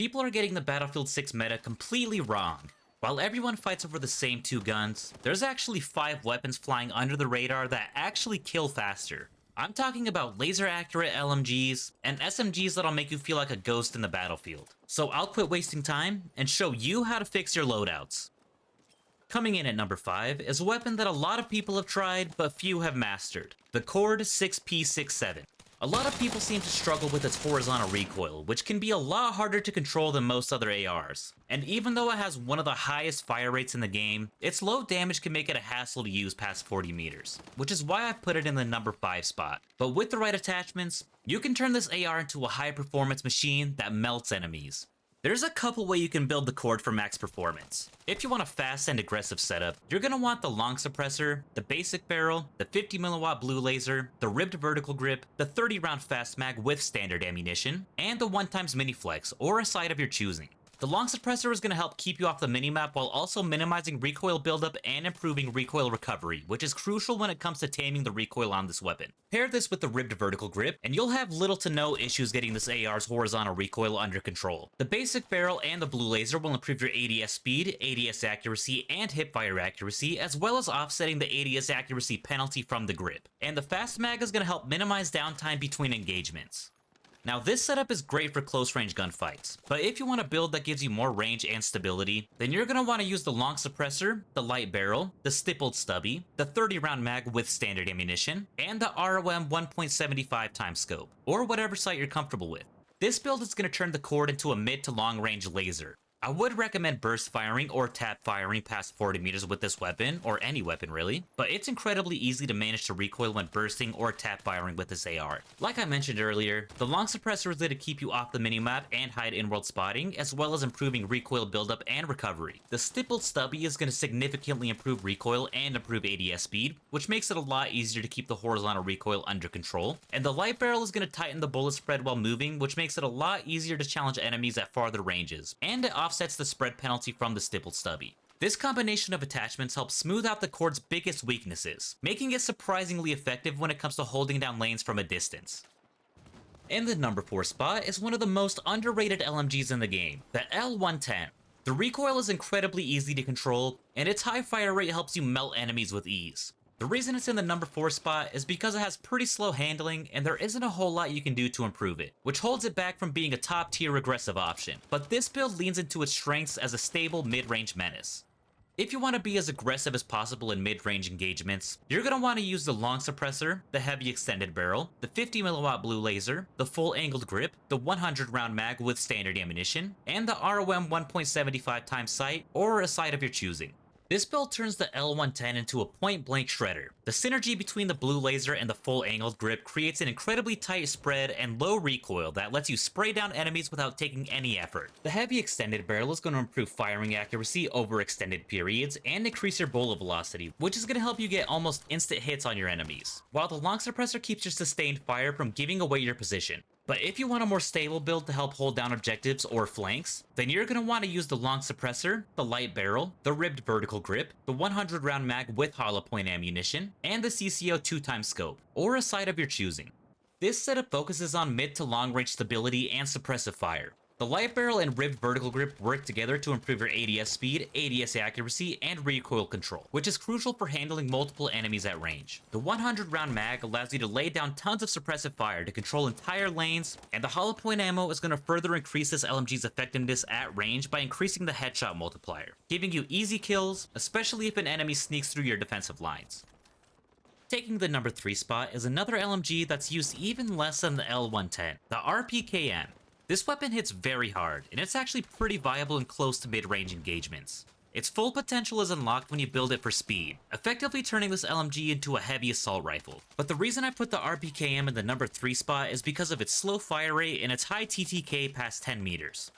People are getting the Battlefield 6 meta completely wrong. While everyone fights over the same 2 guns, there's actually 5 weapons flying under the radar that actually kill faster. I'm talking about laser-accurate LMGs and SMGs that'll make you feel like a ghost in the battlefield. So I'll quit wasting time and show you how to fix your loadouts. Coming in at number 5 is a weapon that a lot of people have tried, but few have mastered. The Cord 6P67. A lot of people seem to struggle with its horizontal recoil, which can be a lot harder to control than most other ARs. And even though it has one of the highest fire rates in the game, its low damage can make it a hassle to use past 40 meters, which is why I put it in the number 5 spot. But with the right attachments, you can turn this AR into a high performance machine that melts enemies. There's a couple ways you can build the Cord for max performance. If you want a fast and aggressive setup, you're going to want the long suppressor, the basic barrel, the 50mW blue laser, the ribbed vertical grip, the 30 round fast mag with standard ammunition, and the 1x mini flex, or a sight of your choosing. The long suppressor is going to help keep you off the minimap while also minimizing recoil buildup and improving recoil recovery, which is crucial when it comes to taming the recoil on this weapon. Pair this with the ribbed vertical grip, and you'll have little to no issues getting this AR's horizontal recoil under control. The basic barrel and the blue laser will improve your ADS speed, ADS accuracy, and hipfire accuracy, as well as offsetting the ADS accuracy penalty from the grip. And the fast mag is going to help minimize downtime between engagements. Now this setup is great for close range gunfights, but if you want a build that gives you more range and stability, then you're going to want to use the long suppressor, the light barrel, the stippled stubby, the 30 round mag with standard ammunition, and the ROM 1.75x scope, or whatever sight you're comfortable with. This build is going to turn the Cord into a mid to long range laser. I would recommend burst firing or tap firing past 40 meters with this weapon, or any weapon really, but it's incredibly easy to manage to recoil when bursting or tap firing with this AR. Like I mentioned earlier, the long suppressor is there to keep you off the minimap and hide in-world spotting, as well as improving recoil buildup and recovery. The stippled stubby is going to significantly improve recoil and improve ADS speed, which makes it a lot easier to keep the horizontal recoil under control. And the light barrel is going to tighten the bullet spread while moving, which makes it a lot easier to challenge enemies at farther ranges, and it offsets the spread penalty from the stippled stubby. This combination of attachments helps smooth out the Cord's biggest weaknesses, making it surprisingly effective when it comes to holding down lanes from a distance. In the number 4 spot is one of the most underrated LMGs in the game, the L110. The recoil is incredibly easy to control, and its high fire rate helps you melt enemies with ease. The reason it's in the number 4 spot is because it has pretty slow handling and there isn't a whole lot you can do to improve it, which holds it back from being a top tier aggressive option. But this build leans into its strengths as a stable mid-range menace. If you want to be as aggressive as possible in mid-range engagements, you're going to want to use the long suppressor, the heavy extended barrel, the 50mW blue laser, the full angled grip, the 100 round mag with standard ammunition, and the ROM 1.75x sight, or a sight of your choosing. This build turns the L110 into a point-blank shredder. The synergy between the blue laser and the full angled grip creates an incredibly tight spread and low recoil that lets you spray down enemies without taking any effort. The heavy extended barrel is going to improve firing accuracy over extended periods and increase your bullet velocity, which is going to help you get almost instant hits on your enemies, while the long suppressor keeps your sustained fire from giving away your position. But if you want a more stable build to help hold down objectives or flanks, then you're going to want to use the long suppressor, the light barrel, the ribbed vertical grip, the 100 round mag with hollow point ammunition, and the CCO 2x scope, or a sight of your choosing. This setup focuses on mid to long range stability and suppressive fire. The light barrel and ribbed vertical grip work together to improve your ADS speed, ADS accuracy, and recoil control, which is crucial for handling multiple enemies at range. The 100 round mag allows you to lay down tons of suppressive fire to control entire lanes, and the hollow point ammo is going to further increase this LMG's effectiveness at range by increasing the headshot multiplier, giving you easy kills, especially if an enemy sneaks through your defensive lines. Taking the number 3 spot is another LMG that's used even less than the L110, the RPKM. This weapon hits very hard, and it's actually pretty viable in close to mid-range engagements. Its full potential is unlocked when you build it for speed, effectively turning this LMG into a heavy assault rifle. But the reason I put the RPKM in the number 3 spot is because of its slow fire rate and its high TTK past 10 meters.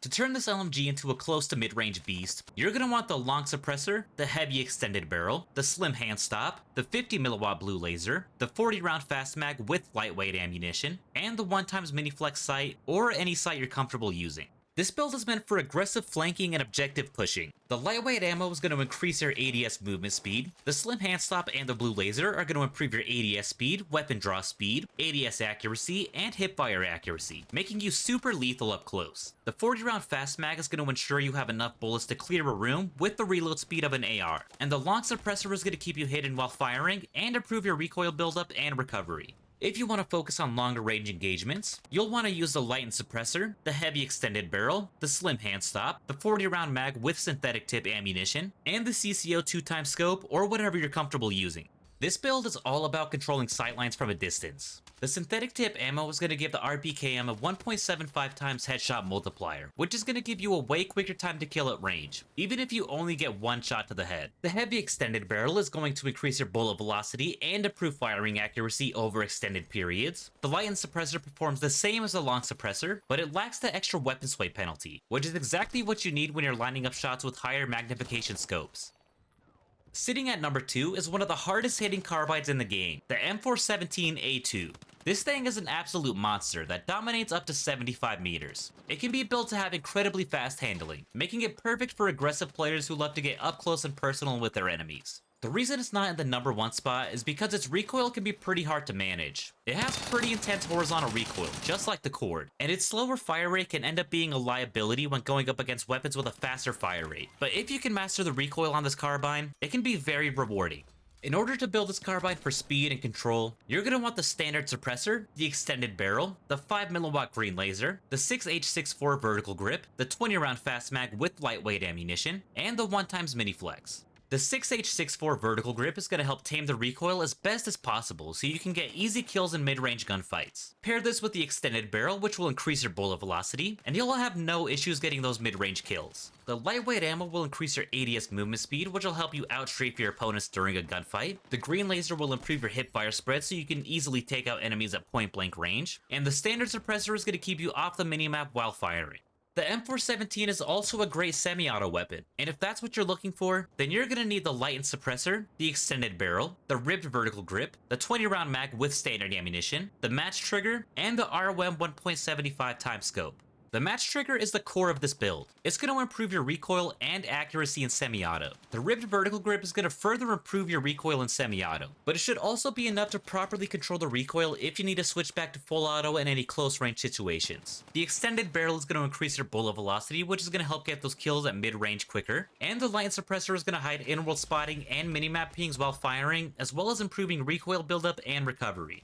To turn this LMG into a close to mid-range beast, you're going to want the long suppressor, the heavy extended barrel, the slim hand stop, the 50mW blue laser, the 40 round fast mag with lightweight ammunition, and the 1x mini flex sight, or any sight you're comfortable using. This build is meant for aggressive flanking and objective pushing. The lightweight ammo is going to increase your ADS movement speed. The slim handstop and the blue laser are going to improve your ADS speed, weapon draw speed, ADS accuracy, and hipfire accuracy, making you super lethal up close. The 40 round fast mag is going to ensure you have enough bullets to clear a room with the reload speed of an AR. And the long suppressor is going to keep you hidden while firing and improve your recoil buildup and recovery. If you want to focus on longer range engagements, you'll want to use the lightened suppressor, the heavy extended barrel, the slim handstop, the 40 round mag with synthetic tip ammunition, and the CCO 2x scope or whatever you're comfortable using. This build is all about controlling sightlines from a distance. The synthetic tip ammo is going to give the RPKM a 1.75 times headshot multiplier, which is going to give you a way quicker time to kill at range, even if you only get one shot to the head. The heavy extended barrel is going to increase your bullet velocity and improve firing accuracy over extended periods. The lightened suppressor performs the same as the long suppressor, but it lacks the extra weapon sway penalty, which is exactly what you need when you're lining up shots with higher magnification scopes. Sitting at number 2 is one of the hardest hitting carbines in the game, the M417A2. This thing is an absolute monster that dominates up to 75 meters. It can be built to have incredibly fast handling, making it perfect for aggressive players who love to get up close and personal with their enemies. The reason it's not in the number 1 spot is because its recoil can be pretty hard to manage. It has pretty intense horizontal recoil, just like the Cord, and its slower fire rate can end up being a liability when going up against weapons with a faster fire rate. But if you can master the recoil on this carbine, it can be very rewarding. In order to build this carbine for speed and control, you're going to want the standard suppressor, the extended barrel, the 5mm green laser, the 6H64 vertical grip, the 20 round fast mag with lightweight ammunition, and the 1x mini flex. The 6H64 vertical grip is going to help tame the recoil as best as possible so you can get easy kills in mid-range gunfights. Pair this with the extended barrel, which will increase your bullet velocity, and you'll have no issues getting those mid-range kills. The lightweight ammo will increase your ADS movement speed, which will help you outstrafe your opponents during a gunfight. The green laser will improve your hipfire spread so you can easily take out enemies at point-blank range. And the standard suppressor is going to keep you off the minimap while firing. The M417 is also a great semi-auto weapon, and if that's what you're looking for, then you're going to need the lightened suppressor, the extended barrel, the ribbed vertical grip, the 20 round mag with standard ammunition, the match trigger, and the ROM 1.75 times scope. The match trigger is the core of this build. It's going to improve your recoil and accuracy in semi-auto. The ribbed vertical grip is going to further improve your recoil in semi-auto, but it should also be enough to properly control the recoil if you need to switch back to full auto in any close range situations. The extended barrel is going to increase your bullet velocity, which is going to help get those kills at mid-range quicker, and the lightened suppressor is going to hide in-world spotting and minimap pings while firing, as well as improving recoil buildup and recovery.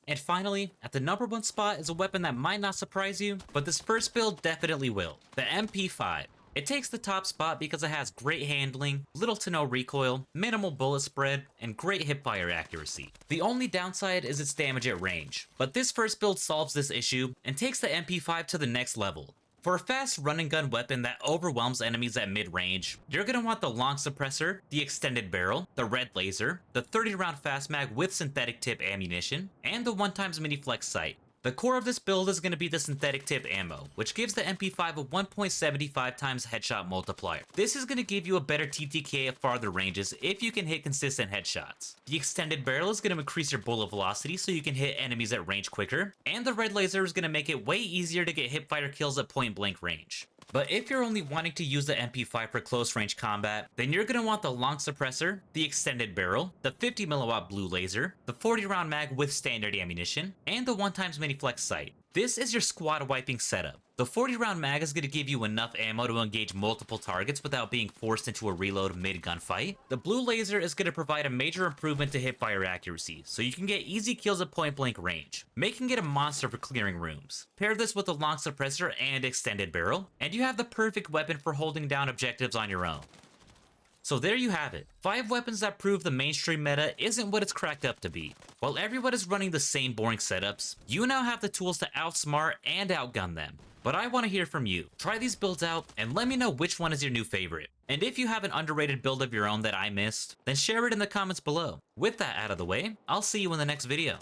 And finally, at the number 1 spot is a weapon that might not surprise you, but this first build definitely will, the MP5. It takes the top spot because it has great handling, little to no recoil, minimal bullet spread, and great hipfire accuracy. The only downside is its damage at range, but this first build solves this issue and takes the MP5 to the next level. For a fast run-and-gun weapon that overwhelms enemies at mid-range, you're going to want the long suppressor, the extended barrel, the red laser, the 30 round fast mag with synthetic tip ammunition, and the 1x mini flex sight. The core of this build is going to be the synthetic tip ammo, which gives the MP5 a 1.75 times headshot multiplier. This is going to give you a better TTK at farther ranges if you can hit consistent headshots. The extended barrel is going to increase your bullet velocity so you can hit enemies at range quicker, and the red laser is going to make it way easier to get hipfire kills at point blank range. But if you're only wanting to use the MP5 for close range combat, then you're going to want the long suppressor, the extended barrel, the 50mm blue laser, the 40 round mag with standard ammunition, and the 1x mini flex sight. This is your squad wiping setup. The 40 round mag is going to give you enough ammo to engage multiple targets without being forced into a reload mid-gunfight. The blue laser is going to provide a major improvement to hipfire accuracy, so you can get easy kills at point blank range, making it a monster for clearing rooms. Pair this with a long suppressor and extended barrel, and you have the perfect weapon for holding down objectives on your own. So there you have it. 5 weapons that prove the mainstream meta isn't what it's cracked up to be. While everyone is running the same boring setups, you now have the tools to outsmart and outgun them. But I want to hear from you. Try these builds out and let me know which one is your new favorite. And if you have an underrated build of your own that I missed, then share it in the comments below. With that out of the way, I'll see you in the next video.